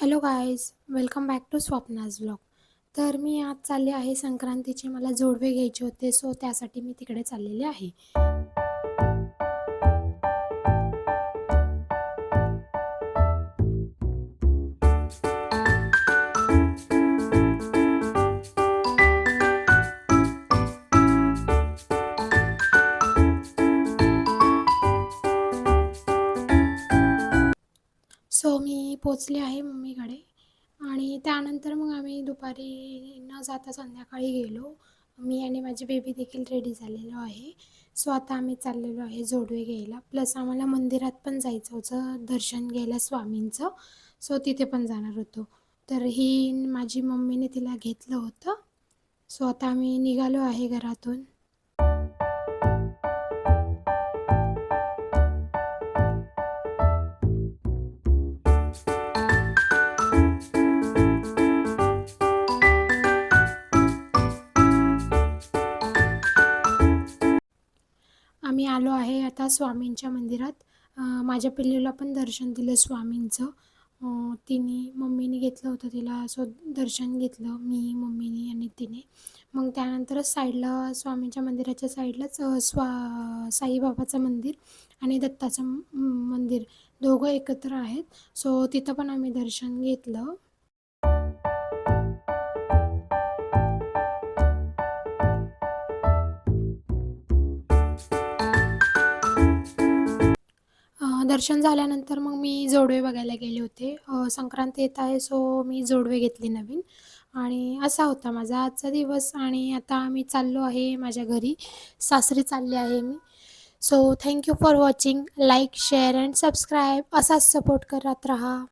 Hello guys, welcome back to Swapna's vlog. तर मी आज चालले आहे संक्रांतीचे मला जोडवे घ्यायचे होते, सो त्यासाठी मी तिकडे चाललेले आहे. सो मी पोचले आहे मम्मीकडे आणि त्यानंतर मग आम्ही दुपारी न जाता संध्याकाळी गेलो. मी आणि माझी बेबी देखील रेडी झालेलो आहे. सो आता आम्ही चाललेलो आहे जोडवे घ्यायला. प्लस आम्हाला मंदिरात पण जायचं होतं दर्शन घ्यायला स्वामींचं. सो तिथे पण जाणार होतो. तर ही माझी मम्मीने तिला घेतलं होतं. सो आता आम्ही निघालो आहे घरातून. आम्ही आलो आहे आता स्वामींच्या मंदिरात. माझ्या पिल्लूला पण दर्शन दिलं स्वामींचं. तिने मम्मीने घेतलं होतं तिला, सो दर्शन घेतलं मी, मम्मीने आणि तिने. मग त्यानंतरच साईडला स्वामींच्या मंदिराच्या साईडलाच साईबाबाचं मंदिर आणि दत्ताचं मंदिर दोघं एकत्र आहेत. सो तिथं पण आम्ही दर्शन घेतलं. दर्शन झाल्यानंतर मग मी जोडवे बघायला गेले होते. संक्रांत येत आहे, सो मी जोडवे घेतले नवीन. आणि असा होता माझा आजचा दिवस. आणि आता आम्ही चाललो आहे माझ्या घरी, सासरी चालले आहे मी. So thank you for watching. Like, share and subscribe. असाच सपोर्ट करत राहा.